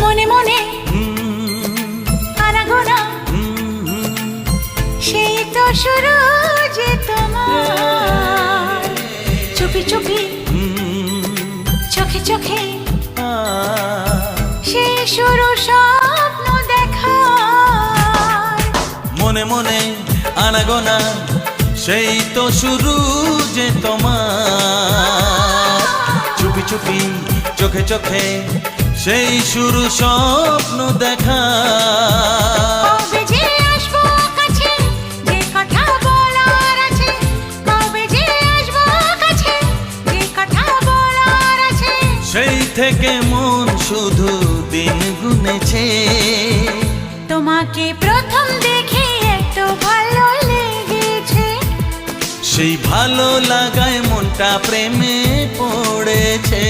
মনে মনে আনাগোনা, সেই তো শুরু যে তোমার। চুপি চুপি চোখে চোখে সেই শুরু স্বপ্ন দেখার। মনে মনে আনাগোনা, সেই তো শুরু যে তোমার। চুপি চুপি চোখে চোখে সেই শুরু স্বপ্ন দেখা। কবে যে আসবো কাছে, যে কথা বলার আছে। কবে যে আসবো কাছে, যে কথা বলার আছে। সেই থেকে মন শুধু দিন গুনেছে। তোমাকে প্রথম দেখে এত ভালো লেগেছে, সেই ভালো লাগায় মনটা প্রেমে পড়েছে।